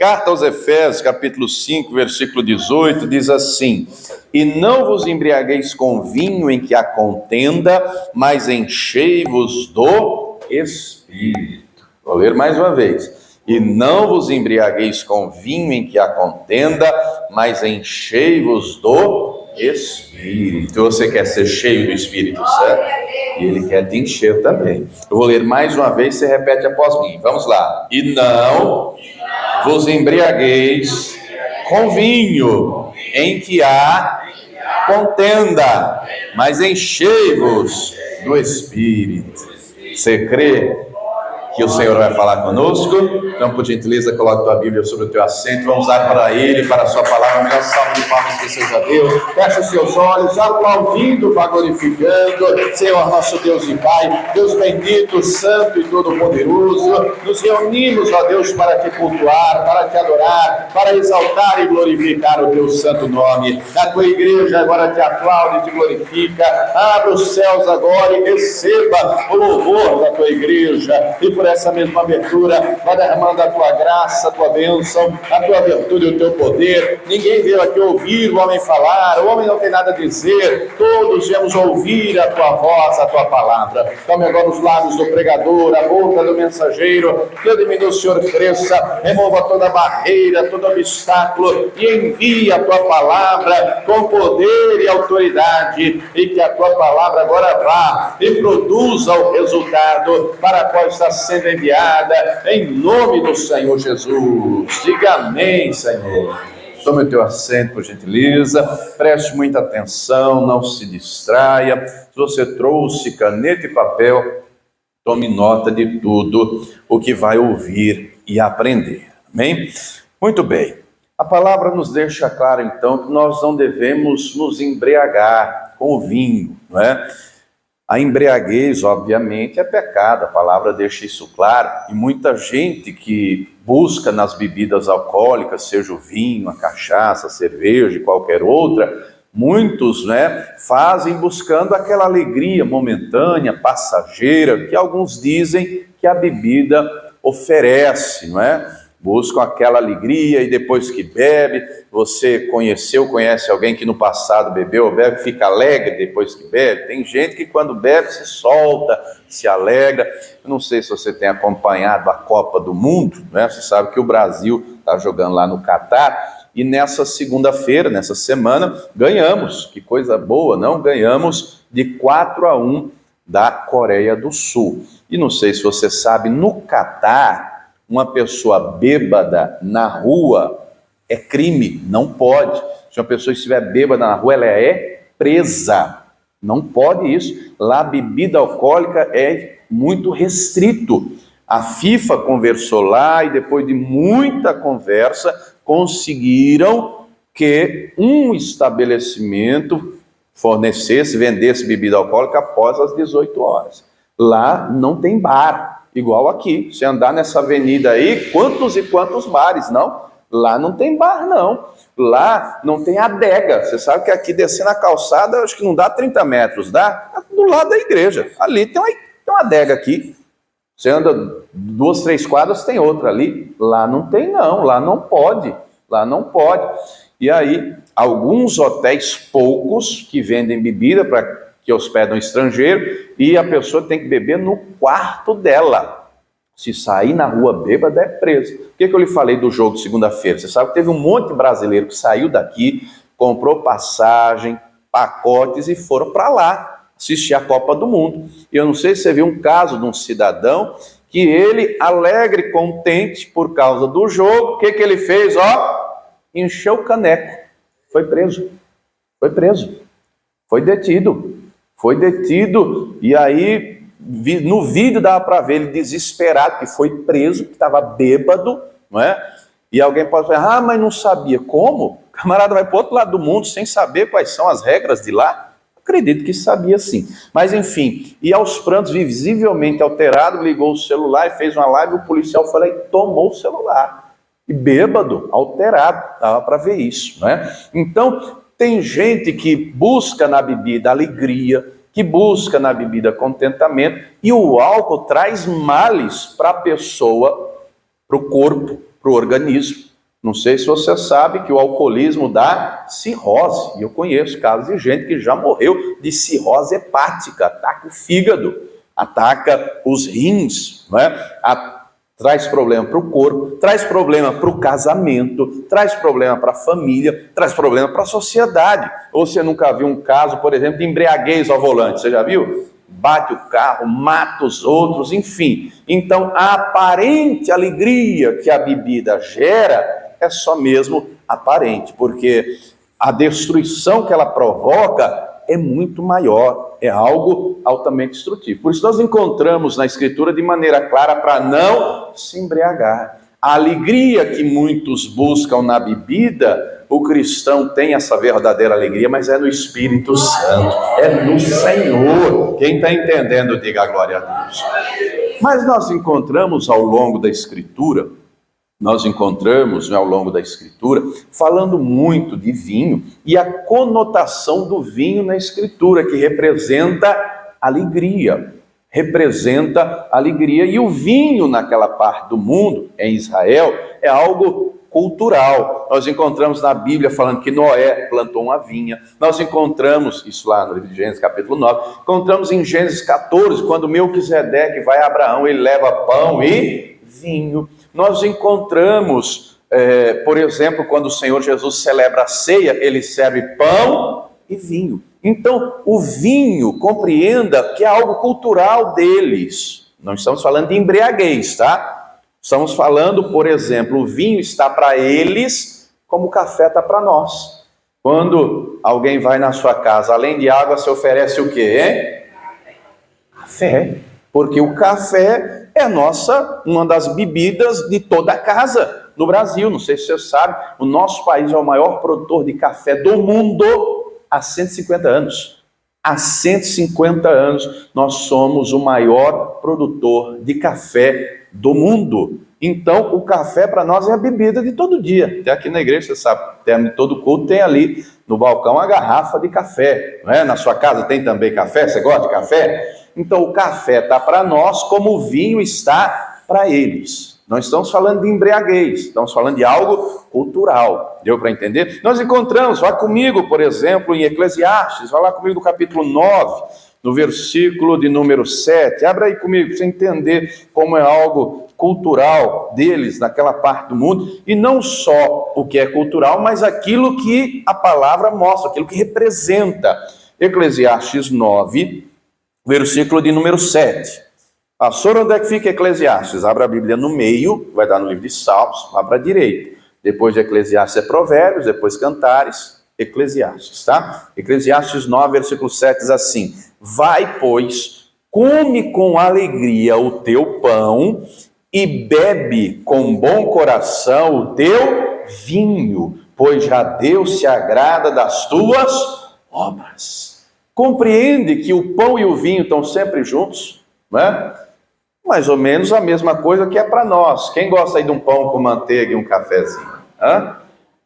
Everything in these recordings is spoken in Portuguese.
Carta aos Efésios, capítulo 5, versículo 18, diz assim: E não vos embriagueis com vinho em que há contenda, mas enchei-vos do Espírito. Vou ler mais uma vez. E não vos embriagueis com vinho em que há contenda, mas enchei-vos do Espírito. Você quer ser cheio do Espírito Santo? E Ele quer te encher também. Eu vou ler mais uma vez, você repete após mim. Vamos lá. E não vos embriagueis com vinho em que há contenda, mas enchei-vos do Espírito. Você crê que o Senhor vai falar conosco? Então, por gentileza, coloque tua Bíblia sobre o teu assento. Vamos dar para Ele, para a sua palavra, melhor salve de palmas que seja Deus. Feche os seus olhos, aplaudindo, vá glorificando. Senhor, nosso Deus e Pai, Deus bendito, santo e todo-poderoso, nos reunimos, ó Deus, para te cultuar, para te adorar, para exaltar e glorificar o teu santo nome. A tua igreja agora te aplaude e te glorifica. Abre os céus agora e receba o louvor da tua igreja. E por essa mesma abertura, vai derramando a tua graça, a tua bênção, a tua virtude e o teu poder. Ninguém veio aqui ouvir o homem falar, o homem não tem nada a dizer, todos viemos ouvir a tua voz, a tua palavra. Tome agora os lábios do pregador, a boca do mensageiro, que de mim o Senhor cresça, remova toda barreira, todo obstáculo e envie a tua palavra com poder e autoridade, e que a tua palavra agora vá e produza o resultado para qual está sendo enviada, em nome do Senhor Jesus. Diga amém, Senhor. Tome o teu assento, por gentileza, preste muita atenção, não se distraia. Se você trouxe caneta e papel, tome nota de tudo o que vai ouvir e aprender. Amém? Muito bem. A palavra nos deixa claro, então, que nós não devemos nos embriagar com o vinho, não é? A embriaguez, obviamente, é pecado, a palavra deixa isso claro, e muita gente que busca nas bebidas alcoólicas, seja o vinho, a cachaça, a cerveja e qualquer outra, muitos, fazem buscando aquela alegria momentânea, passageira, que alguns dizem que a bebida oferece, não é? Buscam aquela alegria e depois que bebe, você conhece alguém que no passado bebeu ou bebe, fica alegre depois que bebe. Tem gente que quando bebe se solta, se alegra. Eu não sei se você tem acompanhado a Copa do Mundo, Você sabe que o Brasil está jogando lá no Catar e nessa segunda-feira, nessa semana, ganhamos. Que coisa boa, não? Ganhamos de 4-1 da Coreia do Sul. E não sei se você sabe, no Catar, uma pessoa bêbada na rua é crime, não pode. Se uma pessoa estiver bêbada na rua, ela é presa. Não pode isso. Lá a bebida alcoólica é muito restrito. A FIFA conversou lá e depois de muita conversa, conseguiram que um estabelecimento fornecesse, vendesse bebida alcoólica após as 18 horas. Lá não tem bar. Igual aqui, você andar nessa avenida aí, quantos e quantos bares, não? Lá não tem bar, não. Lá não tem adega. Você sabe que aqui descendo a calçada, acho que não dá 30 metros, dá? Do lado da igreja. Ali tem uma adega aqui. Você anda 2, 3 quadras, tem outra ali. Lá não tem, não. Lá não pode. Lá não pode. E aí, alguns hotéis, poucos, que vendem bebida para que hospedam estrangeiro, e a pessoa tem que beber no quarto dela. Se sair na rua bêbada, é preso. Por que eu lhe falei do jogo de segunda-feira? Você sabe que teve um monte de brasileiro que saiu daqui, comprou passagem, pacotes e foram para lá assistir a Copa do Mundo. E eu não sei se você viu um caso de um cidadão que ele, alegre, contente por causa do jogo, o que ele fez? Encheu o caneco. Foi preso. Foi preso. Foi detido. Foi detido, e aí no vídeo dava para ver ele desesperado, que foi preso, que estava bêbado, não é? E alguém pode falar, mas não sabia. Como? O camarada vai para o outro lado do mundo sem saber quais são as regras de lá? Acredito que sabia sim. Mas enfim, e aos prantos, visivelmente alterado, ligou o celular e fez uma live, o policial foi lá e tomou o celular. E bêbado, alterado, dava para ver isso, não é? Então, tem gente que busca na bebida alegria, que busca na bebida contentamento, e o álcool traz males para a pessoa, para o corpo, para o organismo. Não sei se você sabe que o alcoolismo dá cirrose. E eu conheço casos de gente que já morreu de cirrose hepática. Ataca o fígado, ataca os rins, não é? Traz problema para o corpo, traz problema para o casamento, traz problema para a família, traz problema para a sociedade. Ou você nunca viu um caso, por exemplo, de embriaguez ao volante, você já viu? Bate o carro, mata os outros, enfim. Então, a aparente alegria que a bebida gera é só mesmo aparente, porque a destruição que ela provoca é muito maior, é algo altamente destrutivo. Por isso nós encontramos na Escritura de maneira clara para não se embriagar. A alegria que muitos buscam na bebida, o cristão tem essa verdadeira alegria, mas é no Espírito Santo, é no Senhor. Quem está entendendo, diga a glória a Deus. Mas nós encontramos ao longo da Escritura, falando muito de vinho e a conotação do vinho na Escritura, que representa alegria. E o vinho naquela parte do mundo, em Israel, é algo cultural. Nós encontramos na Bíblia falando que Noé plantou uma vinha. Nós encontramos, isso lá no livro de Gênesis capítulo 9, encontramos em Gênesis 14, quando Melquisedeque vai a Abraão, ele leva pão e vinho. Nós encontramos, por exemplo, quando o Senhor Jesus celebra a ceia, ele serve pão e vinho. Então, o vinho, compreenda que é algo cultural deles. Não estamos falando de embriaguez, tá? Estamos falando, por exemplo, o vinho está para eles como o café está para nós. Quando alguém vai na sua casa, além de água, se oferece o quê, hein? Café. Porque o café é uma das bebidas de toda a casa no Brasil. Não sei se você sabe, o nosso país é o maior produtor de café do mundo há 150 anos. Há 150 anos nós somos o maior produtor de café do mundo. Então, o café para nós é a bebida de todo dia. Até aqui na igreja, você sabe, termo de todo culto tem ali no balcão a garrafa de café. Não é? Na sua casa tem também café? Você gosta de café? Então, o café está para nós como o vinho está para eles. Não estamos falando de embriaguez, estamos falando de algo cultural. Deu para entender? Nós encontramos, vá comigo, por exemplo, em Eclesiastes, vá lá comigo no capítulo 9, no versículo de número 7. Abra aí comigo para você entender como é algo cultural deles naquela parte do mundo. E não só o que é cultural, mas aquilo que a palavra mostra, aquilo que representa. Eclesiastes 9, versículo de número 7. Pastor, onde é que fica Eclesiastes? Abra a Bíblia no meio, vai dar no livro de Salmos, lá para a direita. Depois de Eclesiastes é Provérbios, depois Cantares, Eclesiastes, tá? Eclesiastes 9, versículo 7 diz assim: vai, pois, come com alegria o teu pão e bebe com bom coração o teu vinho, pois já Deus se agrada das tuas obras. Compreende que o pão e o vinho estão sempre juntos, não é? Mais ou menos a mesma coisa que é para nós. Quem gosta aí de um pão com manteiga e um cafezinho? Hã?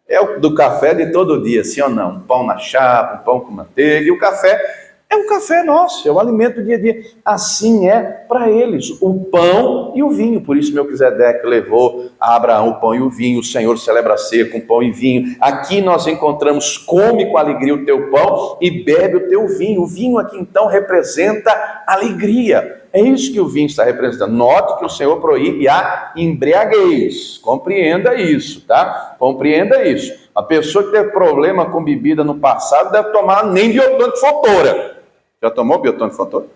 É o do café de todo dia, sim ou não? Um pão na chapa, um pão com manteiga. E o café é um café nosso, é o alimento do dia a dia. Assim é para eles, o pão e o vinho. Por isso Melquisedeque levou a Abraão o pão e o vinho. O Senhor celebra a ceia com pão e vinho. Aqui nós encontramos: come com alegria o teu pão e bebe o teu vinho. O vinho aqui então representa alegria. É isso que o vinho está representando. Note que o Senhor proíbe a embriaguez. Compreenda isso, tá? Compreenda isso. A pessoa que teve problema com bebida no passado deve tomar nem biotônico Fontoura. Já tomou biotônico Fontoura?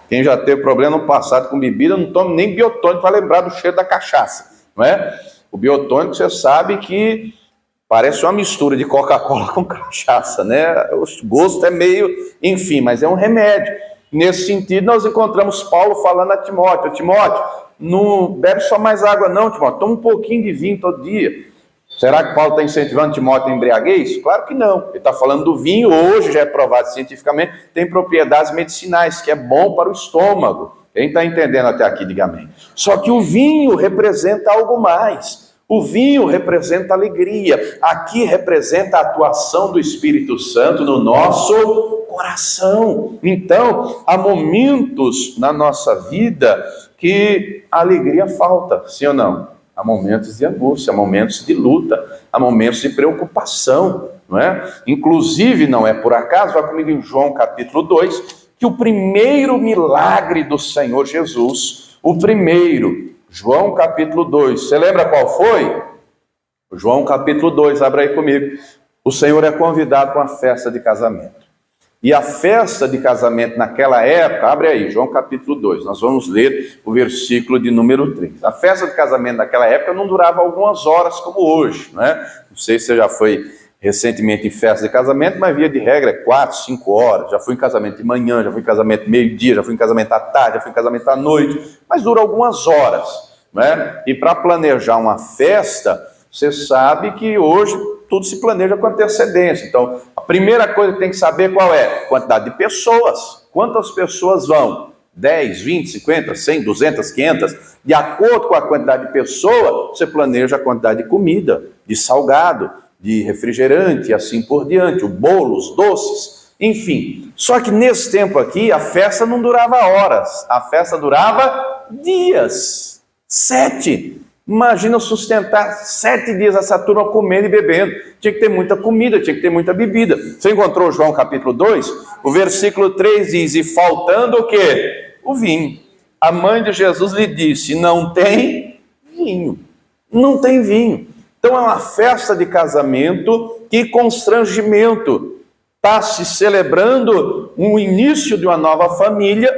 Quem já teve problema no passado com bebida, não toma nem biotônico para lembrar do cheiro da cachaça, não é? O biotônico, você sabe que parece uma mistura de Coca-Cola com cachaça, né? O gosto é meio, enfim, mas é um remédio. Nesse sentido, nós encontramos Paulo falando a Timóteo: Timóteo, não bebe só mais água não, Timóteo, toma um pouquinho de vinho todo dia. Será que Paulo está incentivando Timóteo a embriaguez? Claro que não. Ele está falando do vinho, hoje já é provado cientificamente, tem propriedades medicinais, que é bom para o estômago. Quem está entendendo até aqui, diga amém. Só que o vinho representa algo mais. O vinho representa alegria. Aqui representa a atuação do Espírito Santo no nosso coração. Então, há momentos na nossa vida que a alegria falta, sim ou não? há momentos de angústia, há momentos de luta, há momentos de preocupação, não é? Inclusive, não é por acaso, vai comigo em João capítulo 2, que o primeiro milagre do Senhor Jesus, o primeiro, João capítulo 2, você lembra qual foi? João capítulo 2, abra aí comigo. O Senhor é convidado para uma festa de casamento. E a festa de casamento naquela época, abre aí, João capítulo 2, nós vamos ler o versículo de número 3. A festa de casamento naquela época não durava algumas horas como hoje, né? Não sei se você já foi recentemente em festa de casamento, mas via de regra é 4, 5 horas. Já fui em casamento de manhã, já fui em casamento meio-dia, já fui em casamento à tarde, já fui em casamento à noite, mas dura algumas horas, né? E para planejar uma festa, você sabe que hoje tudo se planeja com antecedência. Então, a primeira coisa que tem que saber qual é? Quantidade de pessoas. Quantas pessoas vão? 10, 20, 50, 100, 200, 500? De acordo com a quantidade de pessoas, você planeja a quantidade de comida, de salgado, de refrigerante e assim por diante, o bolo, os doces, enfim. Só que nesse tempo aqui, a festa não durava horas, a festa durava dias. 7. Imagina sustentar 7 dias essa turma comendo e bebendo. Tinha que ter muita comida, tinha que ter muita bebida. Você encontrou João capítulo 2? O versículo 3 diz, e faltando o quê? O vinho. A mãe de Jesus lhe disse, não tem vinho. Não tem vinho. Então é uma festa de casamento, que constrangimento. Está se celebrando o início de uma nova família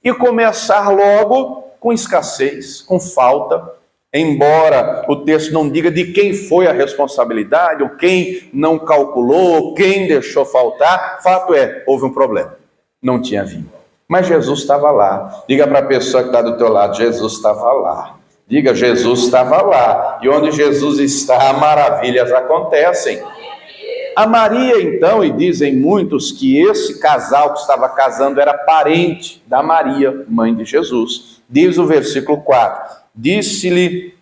e começar logo com escassez, com falta. Embora o texto não diga de quem foi a responsabilidade, ou quem não calculou, ou quem deixou faltar, fato é, houve um problema, não tinha vinho. Mas Jesus estava lá. Diga para a pessoa que está do teu lado, Jesus estava lá. Diga, Jesus estava lá. E onde Jesus está, maravilhas acontecem. A Maria então, e dizem muitos que esse casal que estava casando era parente da Maria, mãe de Jesus. Diz o versículo 4. Disse-lhe,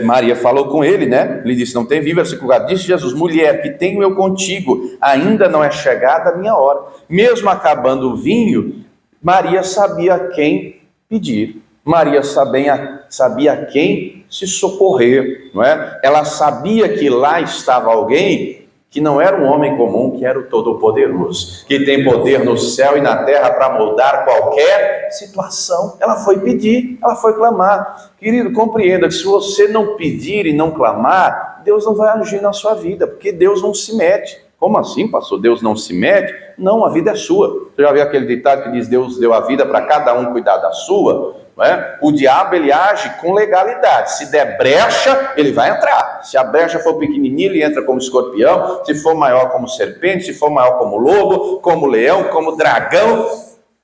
Maria falou com ele, né? Ele disse, não tem vinho, versículo 4. Disse Jesus, mulher, que tenho eu contigo, ainda não é chegada a minha hora. Mesmo acabando o vinho, Maria sabia a quem pedir. Maria sabia a quem se socorrer, não é? Ela sabia que lá estava alguém que não era um homem comum, que era o Todo-Poderoso, que tem poder no céu e na terra para moldar qualquer situação. Ela foi pedir, ela foi clamar. Querido, compreenda que se você não pedir e não clamar, Deus não vai agir na sua vida, porque Deus não se mete. Como assim, pastor? Deus não se mete? Não, a vida é sua. Você já viu aquele ditado que diz, Deus deu a vida para cada um cuidar da sua? Não é? O diabo, ele age com legalidade. Se der brecha, ele vai entrar. Se a brecha for pequenininha, ele entra como escorpião. Se for maior, como serpente. Se for maior, como lobo, como leão, como dragão.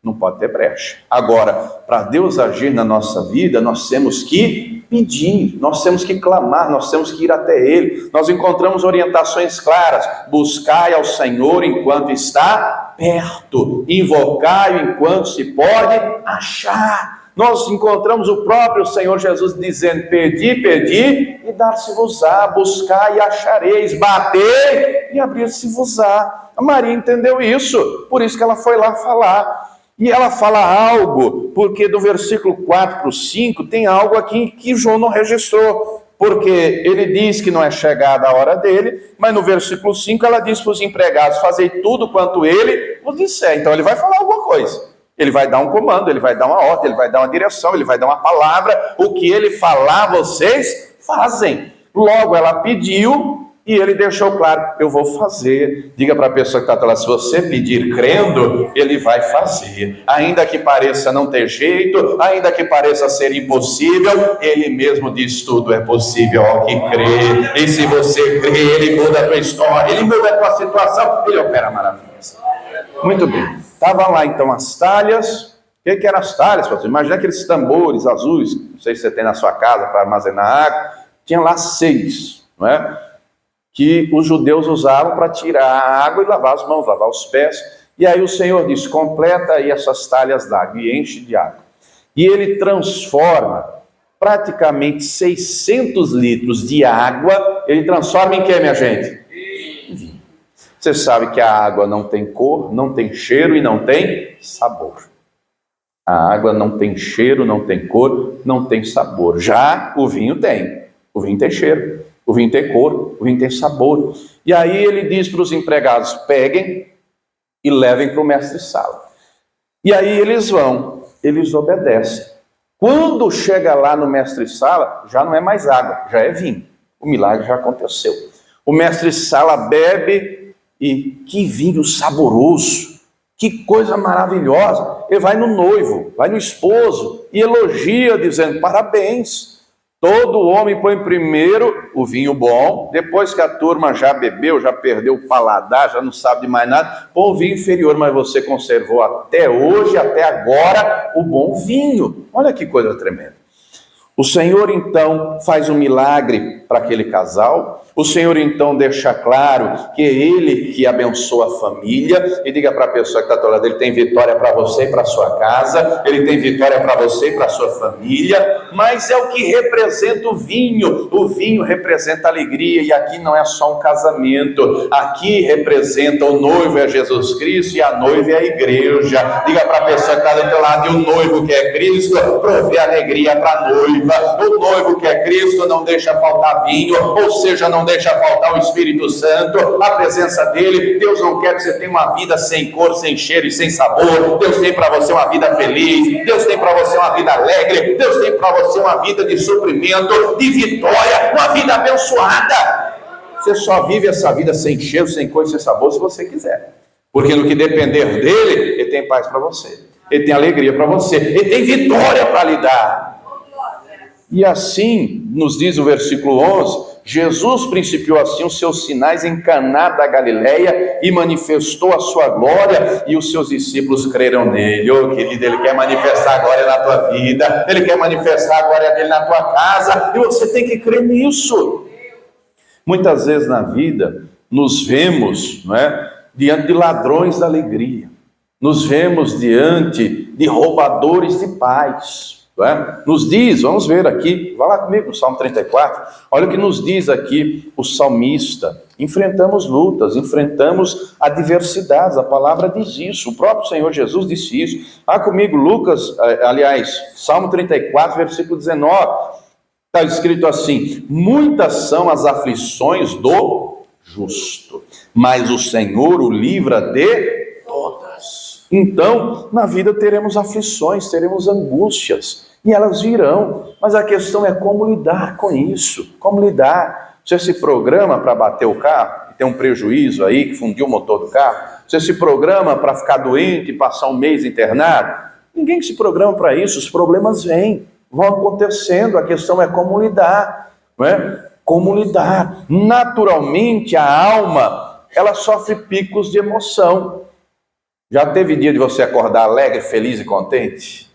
Não pode ter brecha. Agora, para Deus agir na nossa vida, nós temos que pedir, nós temos que clamar, nós temos que ir até Ele. Nós encontramos orientações claras. Buscai ao Senhor enquanto está perto. Invocai-o enquanto se pode achar. Nós encontramos o próprio Senhor Jesus dizendo, pedi, pedi, e dar-se-vos-á, buscar e achareis, bater e abrir-se-vos-á. A Maria entendeu isso, por isso que ela foi lá falar. E ela fala algo, porque do versículo 4 para o 5, tem algo aqui que João não registrou. Porque ele diz que não é chegada a hora dele, mas no versículo 5 ela diz para os empregados, fazei tudo quanto ele vos disser. Então ele vai falar alguma coisa. Ele vai dar um comando, ele vai dar uma ordem, ele vai dar uma direção, ele vai dar uma palavra. O que ele falar, vocês fazem. Logo, ela pediu e ele deixou claro, eu vou fazer. Diga para a pessoa que está lá, se você pedir crendo, ele vai fazer. Ainda que pareça não ter jeito, ainda que pareça ser impossível, ele mesmo diz, tudo é possível ao que crê. E se você crê, ele muda a tua história, ele muda a tua situação, ele opera maravilhas. Muito bem. Estavam lá então as talhas. O que eram as talhas, pastor? Imagina aqueles tambores azuis, não sei se você tem na sua casa para armazenar água. Tinha lá 6, não é? Que os judeus usavam para tirar a água e lavar as mãos, lavar os pés. E aí o Senhor diz, completa aí essas talhas d'água e enche de água. E ele transforma praticamente 600 litros de água, ele transforma em quê, minha gente? Você sabe que a água não tem cor, não tem cheiro e não tem sabor. A água não tem cheiro, não tem cor, não tem sabor. Já o vinho tem. O vinho tem cheiro, o vinho tem cor, o vinho tem sabor. E aí ele diz para os empregados: peguem e levem para o mestre-sala. E aí eles vão, eles obedecem. Quando chega lá no mestre-sala, já não é mais água, já é vinho. O milagre já aconteceu. O mestre-sala bebe e que vinho saboroso, que coisa maravilhosa. Ele vai no noivo, vai no esposo e elogia, dizendo: parabéns. Todo homem põe primeiro o vinho bom, depois que a turma já bebeu, já perdeu o paladar, já não sabe de mais nada, põe o vinho inferior, mas você conservou até hoje, até agora, o bom vinho. Olha que coisa tremenda. O Senhor então faz um milagre para aquele casal. O Senhor então deixa claro que é Ele que abençoa a família. E diga para a pessoa que está ao lado: Ele tem vitória para você e para a sua casa, Ele tem vitória para você e para a sua família. Mas é o que representa o vinho. O vinho representa alegria, e aqui não é só um casamento. Aqui representa o noivo é Jesus Cristo e a noiva é a igreja. Diga para a pessoa que está do teu lado: e o noivo que é Cristo provê alegria para a noiva. O noivo que é Cristo não deixa faltar vinho, ou seja, não deixa faltar o Espírito Santo, a presença dele. Deus não quer que você tenha uma vida sem cor, sem cheiro e sem sabor. Deus tem para você uma vida feliz, Deus tem para você uma vida alegre, Deus tem para você uma vida de suprimento, de vitória, uma vida abençoada. Você só vive essa vida sem cheiro, sem cor e sem sabor se você quiser, porque no que depender dele, ele tem paz para você, ele tem alegria para você, ele tem vitória para lhe dar. E assim, nos diz o versículo 11, Jesus principiou assim os seus sinais em Caná da Galileia e manifestou a sua glória, e os seus discípulos creram nele. Oh, querido, ele quer manifestar a glória na tua vida, ele quer manifestar a glória dele na tua casa, e você tem que crer nisso. Muitas vezes na vida, nos vemos, não é, diante de ladrões da alegria, nos vemos diante de roubadores de paz. Nos diz, vamos ver aqui, vai lá comigo no Salmo 34, olha o que nos diz aqui o salmista: enfrentamos lutas, enfrentamos adversidades, a palavra diz isso, o próprio Senhor Jesus disse isso. Vá comigo, Salmo 34, versículo 19, está escrito assim: muitas são as aflições do justo, mas o Senhor o livra de todas. Então, na vida teremos aflições, teremos angústias, e elas virão, mas a questão é como lidar com isso, como lidar. Você se programa para bater o carro, e tem um prejuízo aí, que fundiu o motor do carro? Você se programa para ficar doente e passar um mês internado? Ninguém se programa para isso, os problemas vêm, vão acontecendo, a questão é como lidar, não é? Como lidar. Naturalmente, a alma, ela sofre picos de emoção. Já teve dia de você acordar alegre, feliz e contente?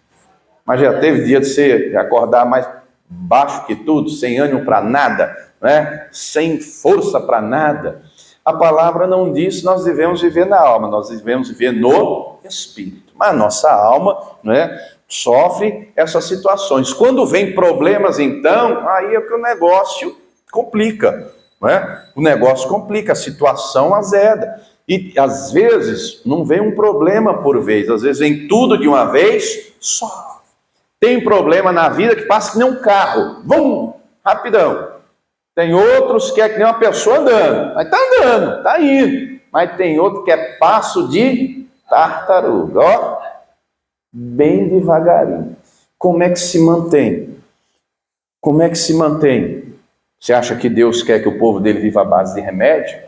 Mas já teve dia de você acordar mais baixo que tudo, sem ânimo para nada, né? Sem força para nada? A palavra não diz que nós devemos viver na alma, nós devemos viver no Espírito. Mas a nossa alma, né, sofre essas situações. Quando vem problemas, então, aí é que o negócio complica, né? O negócio complica, a situação azeda. E às vezes não vem um problema por vez, às vezes vem tudo de uma vez só. Tem problema na vida que passa que nem um carro, vum, rapidão. Tem outros que é que nem uma pessoa andando, mas está andando, está indo. Mas tem outro que é passo de tartaruga, ó, bem devagarinho. Como é que se mantém? Como é que se mantém? Você acha que Deus quer que o povo dele viva à base de remédio?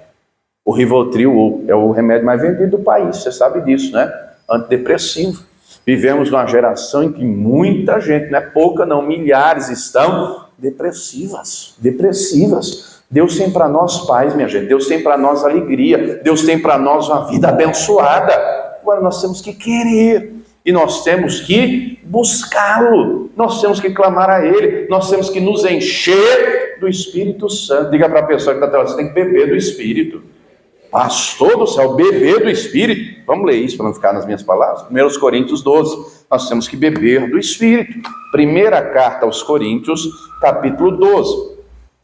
O Rivotril é o remédio mais vendido do país, você sabe disso, né? Antidepressivo. Vivemos numa geração em que muita gente, não é pouca não, milhares estão depressivas. Deus tem para nós paz, minha gente, Deus tem para nós alegria, Deus tem para nós uma vida abençoada. Agora nós temos que querer, e nós temos que buscá-lo, nós temos que clamar a Ele, nós temos que nos encher do Espírito Santo. Diga para a pessoa que está atrás: você tem que beber do Espírito. Pastor do céu, beber do Espírito. Vamos ler isso para não ficar nas minhas palavras. 1 Coríntios 12, nós temos que beber do Espírito. Primeira carta aos Coríntios, capítulo 12.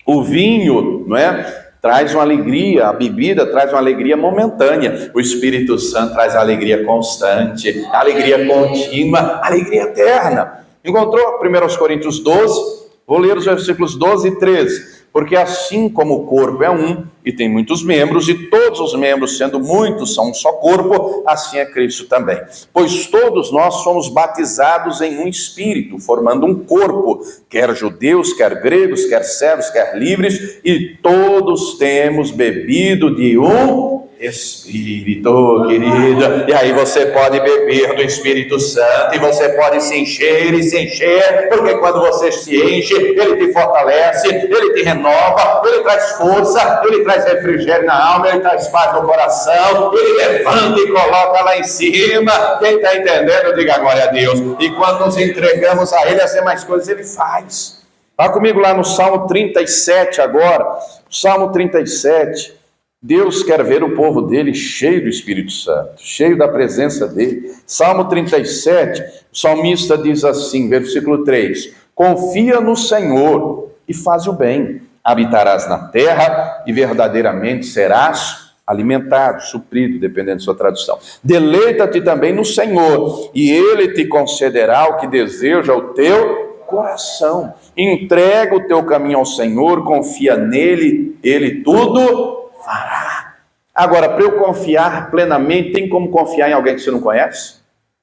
O vinho, não é? traz uma alegria, a bebida traz uma alegria momentânea. O Espírito Santo traz alegria constante, alegria contínua, alegria eterna. Encontrou 1 Coríntios 12? Vou ler os versículos 12 e 13. Porque assim como o corpo é um e tem muitos membros, e todos os membros, sendo muitos, são um só corpo, assim é Cristo também. Pois todos nós somos batizados em um Espírito, formando um corpo, quer judeus, quer gregos, quer servos, quer livres, e todos temos bebido de um Espírito, querido. E aí você pode beber do Espírito Santo, e você pode se encher e se encher, porque quando você se enche, ele te fortalece, ele te renova, ele traz força, ele traz refrigério na alma, ele traz paz no coração, ele levanta e coloca lá em cima. Quem está entendendo, diga glória a Deus. E quando nos entregamos a ele, as demais coisas ele faz. Vá comigo lá no Salmo 37 agora. Salmo 37. Deus quer ver o povo dele cheio do Espírito Santo, cheio da presença dele. Salmo 37, o salmista diz assim, versículo 3: confia no Senhor e faz o bem, habitarás na terra e verdadeiramente serás alimentado, suprido, dependendo da sua tradução. Deleita-te também no Senhor, e ele te concederá o que deseja o teu coração. Entrega o teu caminho ao Senhor, confia nele, ele tudo fará. Agora, para eu confiar plenamente, tem como confiar em alguém que você não conhece?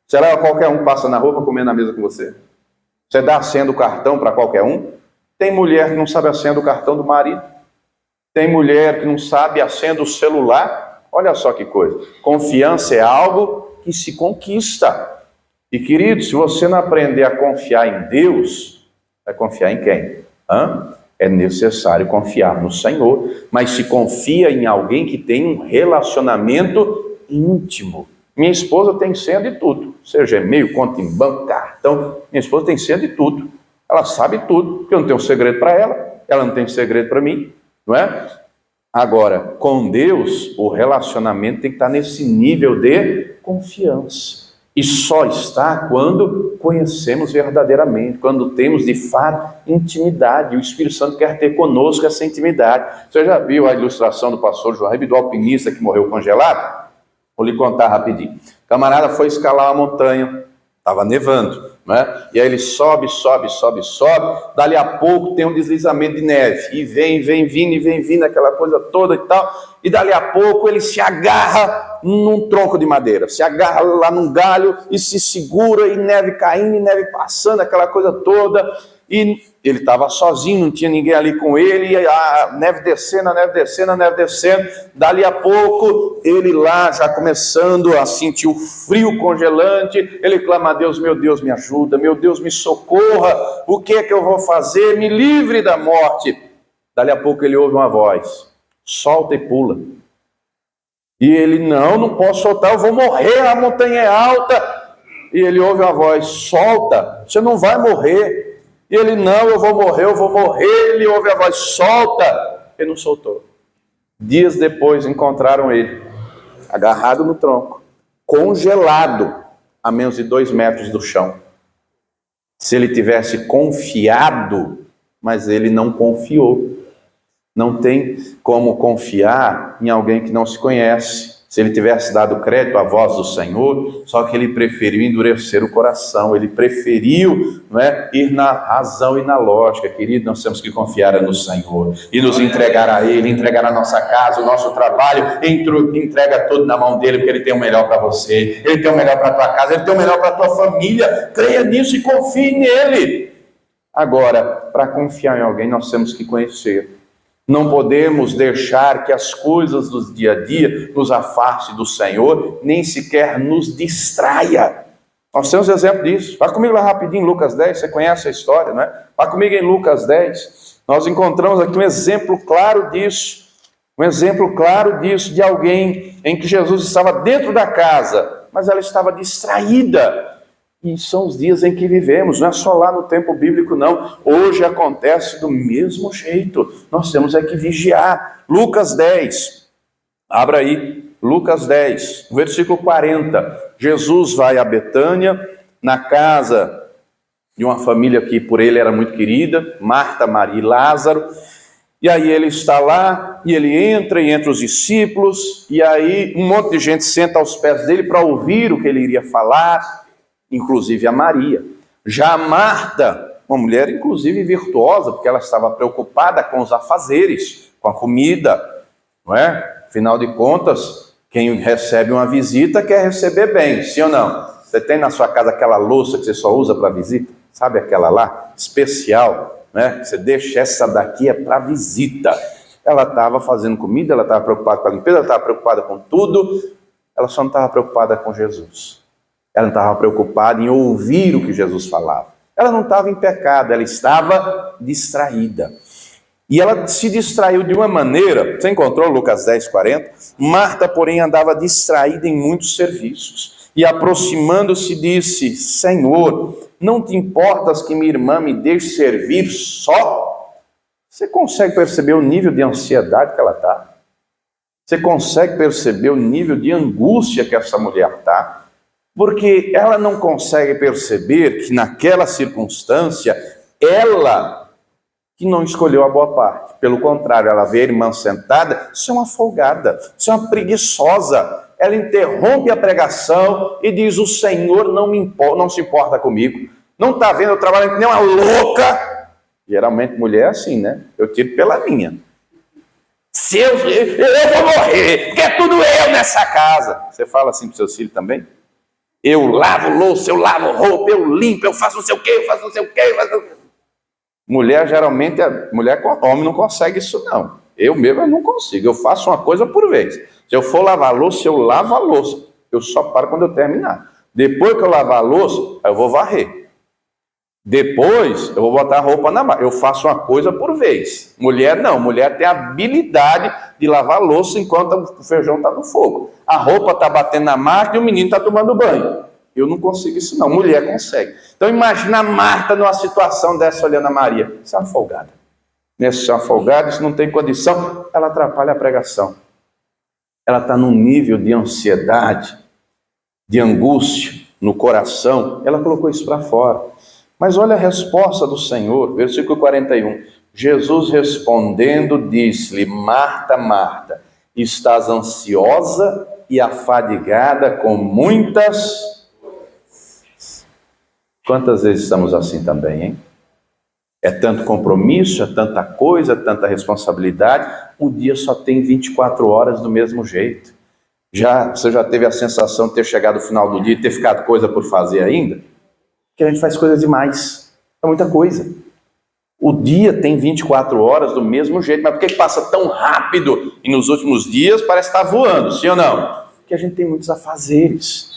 Será que qualquer um passa na rua para comer na mesa com você? Você dá a senha do cartão para qualquer um? Tem mulher que não sabe a senha do cartão do marido. Tem mulher que não sabe a senha do celular. Olha só que coisa. Confiança é algo que se conquista. E querido, se você não aprender a confiar em Deus, vai confiar em quem? É necessário confiar no Senhor, mas se confia em alguém que tem um relacionamento íntimo. Minha esposa tem senha de tudo, seja e-mail, conta em banco, cartão. Minha esposa tem senha de tudo, ela sabe tudo, porque eu não tenho segredo para ela não tem segredo para mim, não é? Agora, com Deus, o relacionamento tem que estar nesse nível de confiança. E só está quando conhecemos verdadeiramente, quando temos de fato intimidade. O Espírito Santo quer ter conosco essa intimidade. Você já viu a ilustração do pastor João Ribe, do alpinista que morreu congelado? Vou lhe contar rapidinho. O camarada foi escalar uma montanha, estava nevando, né? E aí ele sobe, dali a pouco tem um deslizamento de neve, e vem vindo, aquela coisa toda e tal, e dali a pouco ele se agarra num tronco de madeira, se agarra lá num galho e se segura, e neve caindo, e neve passando, aquela coisa toda, e ele estava sozinho, não tinha ninguém ali com ele, e a neve descendo, dali a pouco, ele lá já começando a sentir o frio congelante, ele clama a Deus: meu Deus, me ajuda, meu Deus, me socorra, o que é que eu vou fazer? Me livre da morte. Dali a pouco ele ouve uma voz: solta e pula. E ele: não posso soltar, eu vou morrer, a montanha é alta. E ele ouve uma voz: solta, você não vai morrer. E ele: não, eu vou morrer. Ele ouve a voz: solta. Ele não soltou. Dias depois encontraram ele, agarrado no tronco, congelado, a menos de 2 metros do chão. Se ele tivesse confiado, mas ele não confiou. Não tem como confiar em alguém que não se conhece. Se ele tivesse dado crédito à voz do Senhor, só que ele preferiu endurecer o coração, ele preferiu, ir na razão e na lógica. Querido, nós temos que confiar no Senhor e nos entregar a Ele, entregar a nossa casa, o nosso trabalho, entrega tudo na mão dEle, porque Ele tem o melhor para você, Ele tem o melhor para a tua casa, Ele tem o melhor para a tua família. Creia nisso e confie nele. Agora, para confiar em alguém, nós temos que conhecer. Não podemos deixar que as coisas do dia a dia nos afaste do Senhor, nem sequer nos distraia. Nós temos exemplo disso. Vá comigo lá rapidinho, Lucas 10, você conhece a história, não é? Vá comigo em Lucas 10. Nós encontramos aqui um exemplo claro disso. Um exemplo claro disso, de alguém em que Jesus estava dentro da casa, mas ela estava distraída. E são os dias em que vivemos, não é só lá no tempo bíblico, não. Hoje acontece do mesmo jeito. Nós temos que vigiar. Lucas 10, abra aí, Lucas 10, versículo 40. Jesus vai a Betânia, na casa de uma família que por ele era muito querida, Marta, Maria e Lázaro. E aí ele está lá, e ele entra, e entra os discípulos, e aí um monte de gente senta aos pés dele para ouvir o que ele iria falar, inclusive a Maria. Já a Marta, uma mulher inclusive virtuosa, porque ela estava preocupada com os afazeres, com a comida, não é? Afinal de contas, quem recebe uma visita quer receber bem, sim ou não? Você tem na sua casa aquela louça que você só usa para visita? Sabe aquela lá? Especial. Né? Você deixa essa daqui é para visita. Ela estava fazendo comida, ela estava preocupada com a limpeza, ela estava preocupada com tudo, ela só não estava preocupada com Jesus. Ela não estava preocupada em ouvir o que Jesus falava. Ela não estava em pecado, ela estava distraída. E ela se distraiu de uma maneira, você encontrou Lucas 10:40? Marta, porém, andava distraída em muitos serviços. E aproximando-se disse: Senhor, não te importas que minha irmã me deixe servir só? Você consegue perceber o nível de ansiedade que ela está? Você consegue perceber o nível de angústia que essa mulher está? Porque ela não consegue perceber que naquela circunstância, ela que não escolheu a boa parte. Pelo contrário, ela vê a irmã sentada, isso é uma folgada, isso é uma preguiçosa. Ela interrompe a pregação e diz: o Senhor não se importa comigo. Não está vendo eu trabalhando que nem uma louca? Geralmente mulher é assim, né? Eu tiro pela minha. Eu vou morrer, porque é tudo eu nessa casa. Você fala assim para os seus filhos também? Eu lavo louça, eu lavo roupa, eu limpo, eu faço não sei o quê, eu faço não sei o quê, eu faço... Mulher, geralmente, homem não consegue isso não. Eu mesmo não consigo, eu faço uma coisa por vez. Se eu for lavar a louça, eu lavo a louça. Eu só paro quando eu terminar. Depois que eu lavar a louça, eu vou varrer. Depois, eu vou botar a roupa na máquina. Eu faço uma coisa por vez. Mulher não, mulher tem a habilidade de lavar a louça enquanto o feijão está no fogo. A roupa está batendo na máquina e o menino está tomando banho. Eu não consigo isso não, mulher consegue. Então imagina a Marta numa situação dessa olhando a Maria. Isso é uma folgada. Isso é uma folgada, isso não tem condição. Ela atrapalha a pregação. Ela está num nível de ansiedade, de angústia no coração. Ela colocou isso para fora. Mas olha a resposta do Senhor, versículo 41. Jesus respondendo disse-lhe: Marta, Marta, estás ansiosa e afadigada com muitas... Quantas vezes estamos assim também, hein? É tanto compromisso, é tanta coisa, é tanta responsabilidade. O dia só tem 24 horas do mesmo jeito. Você já teve a sensação de ter chegado no final do dia e ter ficado coisa por fazer ainda? Que a gente faz coisa demais. É muita coisa. O dia tem 24 horas do mesmo jeito. Mas por que passa tão rápido e nos últimos dias parece estar voando, sim ou não? Porque a gente tem muitos afazeres.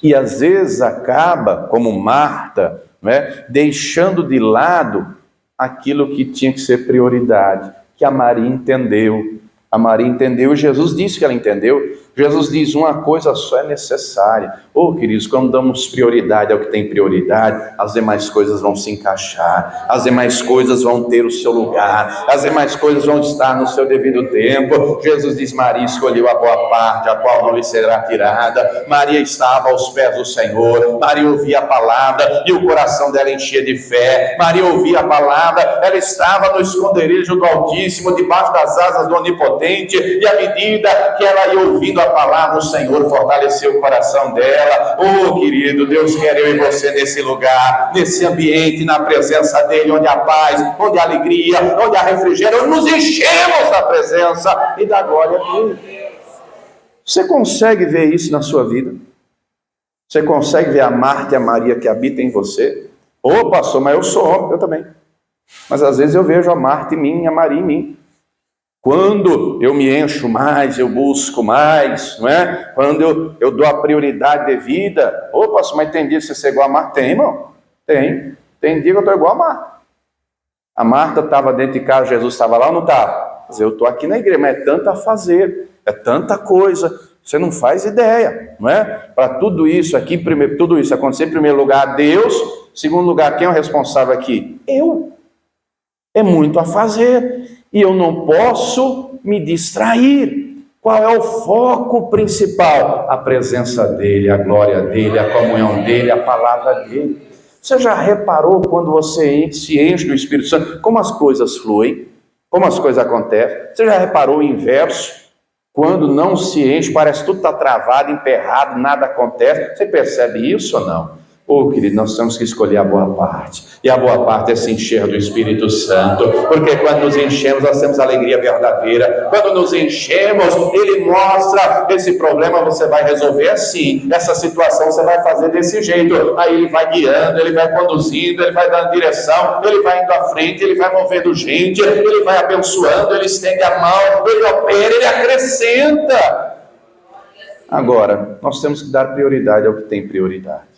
E às vezes acaba, como Marta, né, deixando de lado aquilo que tinha que ser prioridade, que a Maria entendeu. A Maria entendeu e Jesus disse que ela entendeu. Jesus diz: uma coisa só é necessária. Queridos, quando damos prioridade ao que tem prioridade, as demais coisas vão se encaixar, as demais coisas vão ter o seu lugar, as demais coisas vão estar no seu devido tempo. Jesus diz: Maria escolheu a boa parte, a qual não lhe será tirada. Maria estava aos pés do Senhor, Maria ouvia a palavra e o coração dela enchia de fé. Maria ouvia a palavra, ela estava no esconderijo do Altíssimo, debaixo das asas do Onipotente, e à medida que ela ia ouvindo a palavra, o Senhor fortaleceu o coração dela. Querido, Deus quer eu e você nesse lugar, nesse ambiente, na presença dEle, onde há paz, onde há alegria, onde há refrigério, onde nos enchemos da presença e da glória dEle. Você consegue ver isso na sua vida? Você consegue ver a Marta e a Maria que habitam em você? Pastor, mas eu sou homem, eu também. Mas às vezes eu vejo a Marta em mim e a Maria em mim. Quando eu me encho mais, eu busco mais, não é? Quando eu dou a prioridade devida. Pastor, mas tem dia que você é igual a Marta? Tem, irmão. Tem dia que eu estou igual a Marta. A Marta estava dentro de casa, Jesus estava lá ou não estava? Mas eu estou aqui na igreja, mas é tanto a fazer, é tanta coisa, você não faz ideia, não é? Para tudo isso aqui, tudo isso acontecer, em primeiro lugar, Deus. Em segundo lugar, quem é o responsável aqui? Eu. É muito a fazer. E eu não posso me distrair. Qual é o foco principal? A presença dEle, a glória dEle, a comunhão dEle, a palavra dEle. Você já reparou quando você se enche do Espírito Santo, como as coisas fluem? Como as coisas acontecem. Você já reparou o inverso? Quando não se enche, parece que tudo está travado, emperrado, nada acontece. Você percebe isso ou não? Querido, nós temos que escolher a boa parte. E a boa parte é se encher do Espírito Santo. Porque quando nos enchemos, nós temos alegria verdadeira. Quando nos enchemos, Ele mostra: esse problema você vai resolver assim, essa situação você vai fazer desse jeito. Aí Ele vai guiando, Ele vai conduzindo, Ele vai dando direção, Ele vai indo à frente, Ele vai movendo gente, Ele vai abençoando, Ele estende a mão, Ele opera, Ele acrescenta. Agora, nós temos que dar prioridade ao que tem prioridade.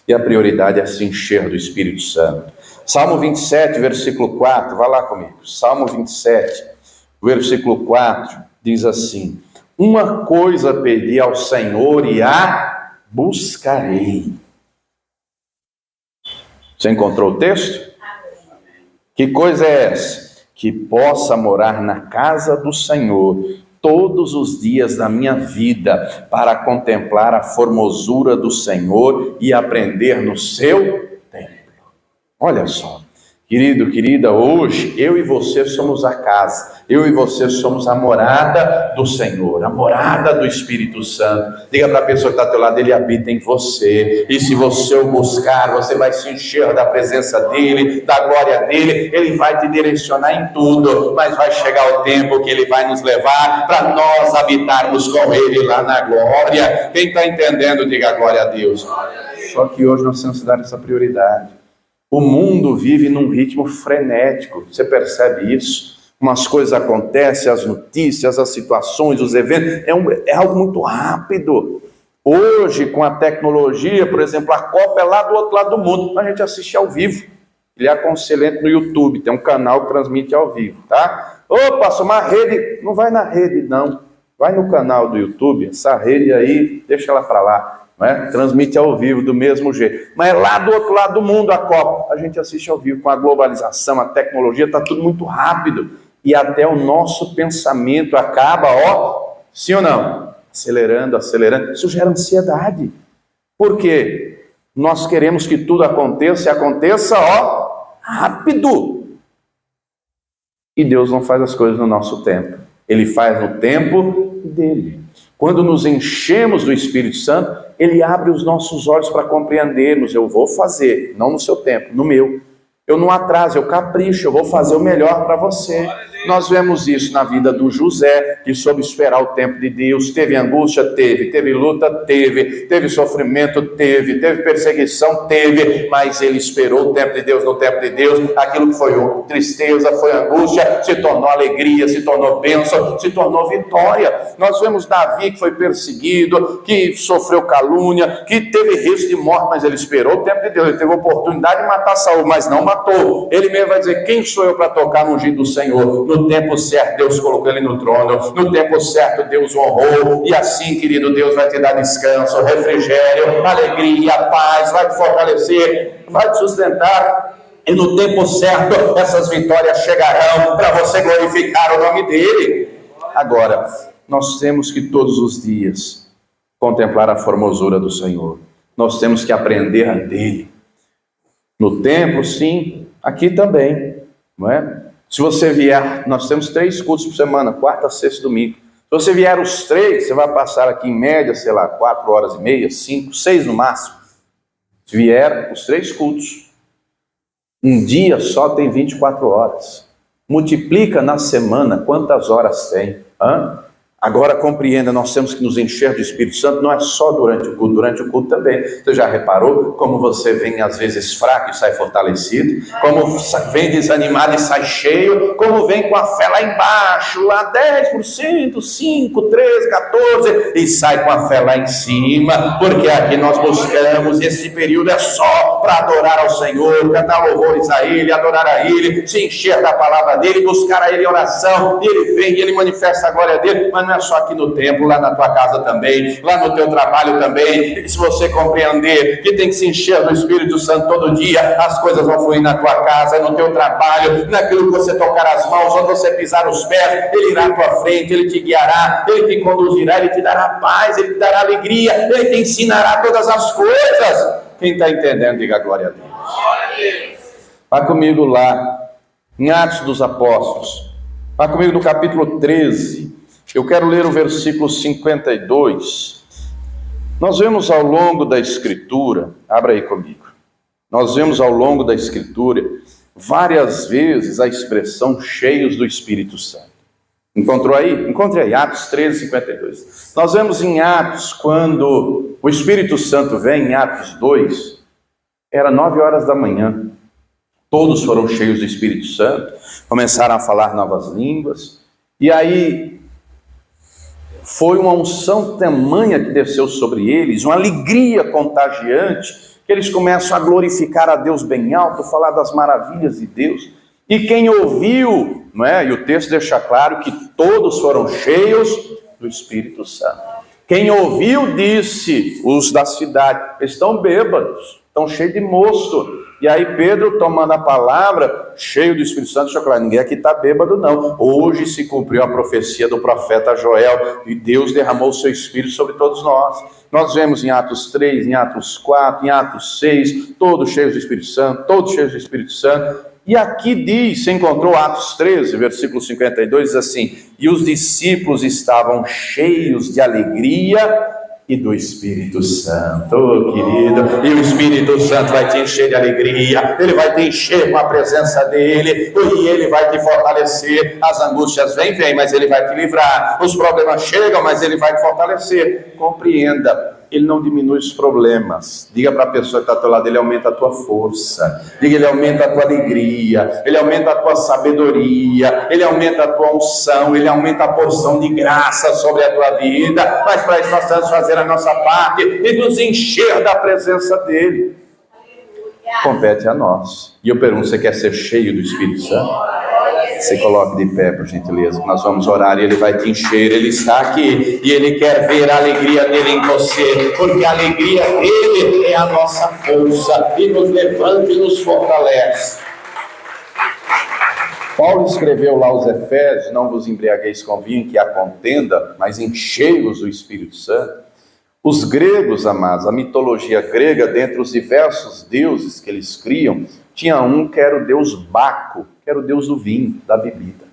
E a prioridade é se encher do Espírito Santo. Salmo 27, versículo 4, vá lá comigo. Salmo 27, versículo 4, diz assim: uma coisa pedi ao Senhor e a buscarei. Você encontrou o texto? Que coisa é essa? Que possa morar na casa do Senhor todos os dias da minha vida, para contemplar a formosura do Senhor e aprender no seu templo. Olha só, querido, querida, hoje eu e você somos a casa, eu e você somos a morada do Senhor, a morada do Espírito Santo. Diga para a pessoa que está ao teu lado: Ele habita em você, e se você o buscar, você vai se encher da presença dEle, da glória dEle. Ele vai te direcionar em tudo, mas vai chegar o tempo que Ele vai nos levar para nós habitarmos com Ele lá na glória. Quem está entendendo, diga glória a Deus. Só que hoje nós temos que dar essa prioridade. O mundo vive num ritmo frenético, você percebe isso? Umas coisas acontecem, as notícias, as situações, os eventos, é algo muito rápido. Hoje, com a tecnologia, por exemplo, a Copa é lá do outro lado do mundo, a gente assiste ao vivo. Ele é aconselhante no YouTube, tem um canal que transmite ao vivo, tá? Passou uma rede, não vai na rede não, vai no canal do YouTube, essa rede aí, deixa ela para lá. Transmite ao vivo do mesmo jeito, mas é lá do outro lado do mundo a Copa, a gente assiste ao vivo. Com a globalização, a tecnologia, está tudo muito rápido, e até o nosso pensamento acaba, sim ou não? Acelerando, isso gera ansiedade. Por quê? Nós queremos que tudo aconteça, e aconteça, rápido. E Deus não faz as coisas no nosso tempo, Ele faz no tempo dEle. Quando nos enchemos do Espírito Santo, Ele abre os nossos olhos para compreendermos: eu vou fazer, não no seu tempo, no meu. Eu não atraso, eu capricho, eu vou fazer o melhor para você. Nós vemos isso na vida do José, que soube esperar o tempo de Deus. Teve angústia? Teve luta? Teve sofrimento? Teve perseguição? Mas ele esperou o tempo de Deus. No tempo de Deus, aquilo que foi tristeza, foi angústia, se tornou alegria, se tornou bênção, se tornou vitória. Nós vemos Davi, que foi perseguido, que sofreu calúnia, que teve risco de morte, mas ele esperou o tempo de Deus. Ele teve a oportunidade de matar Saul, mas não matou. Ele mesmo vai dizer: quem sou eu para tocar no ungido do Senhor? No tempo certo, Deus colocou ele no trono. No tempo certo, Deus o honrou. E assim, querido, Deus vai te dar descanso, refrigério, alegria, paz, vai te fortalecer, vai te sustentar. E no tempo certo, essas vitórias chegarão para você glorificar o nome dEle. Agora, nós temos que todos os dias contemplar a formosura do Senhor. Nós temos que aprender dEle. No templo, sim, aqui também, não é? Se você vier, nós temos 3 cultos por semana, quarta, sexta e domingo. Se você vier os 3, você vai passar aqui em média, 4 horas e meia, 5, 6 no máximo. Se vier os 3 cultos, um dia só tem 24 horas. Multiplica na semana quantas horas tem. Agora compreenda, nós temos que nos encher do Espírito Santo, não é só durante o culto também. Você já reparou como você vem às vezes fraco e sai fortalecido? Como vem desanimado e sai cheio? Como vem com a fé lá embaixo, lá 10%, 5, 13, 14, e sai com a fé lá em cima? Porque aqui nós buscamos, esse período é só para adorar ao Senhor, cantar louvores a Ele, adorar a Ele, se encher da palavra dEle, buscar a Ele em oração, e Ele vem e Ele manifesta a glória dEle. Mas não é só aqui no templo, lá na tua casa também, lá no teu trabalho também. E se você compreender que tem que se encher do Espírito Santo todo dia, as coisas vão fluir na tua casa, no teu trabalho, naquilo que você tocar as mãos, onde você pisar os pés, Ele irá à tua frente, Ele te guiará, Ele te conduzirá, Ele te dará paz, Ele te dará alegria, Ele te ensinará todas as coisas. Quem está entendendo, diga glória a Deus. Vá comigo lá, em Atos dos Apóstolos, Vá comigo no capítulo 13. Eu quero ler o versículo 52. Nós vemos ao longo da Escritura, abra aí comigo, nós vemos ao longo da Escritura várias vezes a expressão cheios do Espírito Santo. Encontrou aí? Encontre aí, Atos 13, 52. Nós vemos em Atos, quando o Espírito Santo vem, em Atos 2, era 9 horas da manhã. Todos foram cheios do Espírito Santo, começaram a falar novas línguas, e aí foi uma unção tamanha que desceu sobre eles, uma alegria contagiante, que eles começam a glorificar a Deus bem alto, falar das maravilhas de Deus. E quem ouviu, não é? E o texto deixa claro que todos foram cheios do Espírito Santo. Quem ouviu disse, os da cidade, estão bêbados, estão cheios de mosto. E aí Pedro, tomando a palavra, cheio do Espírito Santo, deixa claro, ninguém aqui está bêbado não. Hoje se cumpriu a profecia do profeta Joel, e Deus derramou o seu Espírito sobre todos nós. Nós vemos em Atos 3, em Atos 4, em Atos 6, todos cheios do Espírito Santo, todos cheios do Espírito Santo. E aqui diz, você encontrou Atos 13, versículo 52, diz assim: e os discípulos estavam cheios de alegria e do Espírito Santo, querido, e o Espírito Santo vai te encher de alegria, ele vai te encher com a presença dele, e ele vai te fortalecer. As angústias vêm, mas ele vai te livrar, os problemas chegam, mas ele vai te fortalecer. Compreenda, ele não diminui os problemas. Diga para a pessoa que está ao teu lado, ele aumenta a tua força. Diga, ele aumenta a tua alegria, ele aumenta a tua sabedoria, ele aumenta a tua unção, ele aumenta a porção de graça sobre a tua vida. Mas para isso nós temos que fazer a nossa parte e nos encher da presença dele. Compete a nós. E eu pergunto, você quer ser cheio do Espírito Santo? Se coloque de pé, por gentileza, que nós vamos orar e ele vai te encher. Ele está aqui e ele quer ver a alegria dele em você, porque a alegria dele é a nossa força e nos levanta e nos fortalece. Paulo escreveu lá aos Efésios: não vos embriagueis com vinho, que há contenda, mas enchei-vos do Espírito Santo. Os gregos, amados, a mitologia grega, dentre os diversos deuses que eles criam, tinha um que era o deus Baco, que era o deus do vinho, da bebida.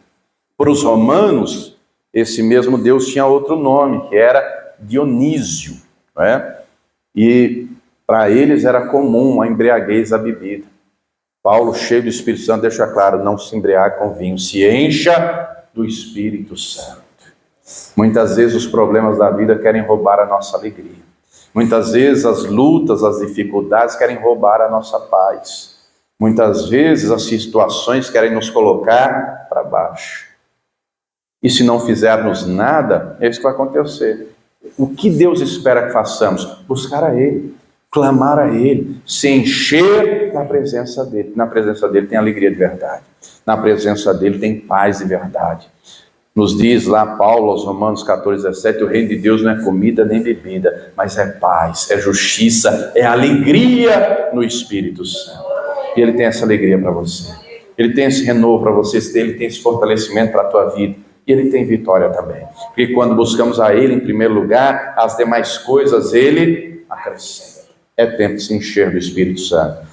Para os romanos, esse mesmo deus tinha outro nome, que era Dionísio, não é? E para eles era comum a embriaguez da bebida. Paulo, cheio do Espírito Santo, deixa claro: não se embriague com vinho, se encha do Espírito Santo. Muitas vezes os problemas da vida querem roubar a nossa alegria. Muitas vezes as lutas, as dificuldades querem roubar a nossa paz. Muitas vezes as situações querem nos colocar para baixo. E se não fizermos nada, é isso que vai acontecer. O que Deus espera que façamos? Buscar a Ele, clamar a Ele, se encher da presença dEle. Na presença dEle tem alegria de verdade. Na presença dEle tem paz de verdade. Nos diz lá Paulo aos Romanos 14, 17, o reino de Deus não é comida nem bebida, mas é paz, é justiça, é alegria no Espírito Santo. E Ele tem essa alegria para você. Ele tem esse renovo para você, Ele tem esse fortalecimento para a tua vida. E Ele tem vitória também. Porque quando buscamos a Ele em primeiro lugar, as demais coisas Ele acrescenta. É tempo de se encher do Espírito Santo.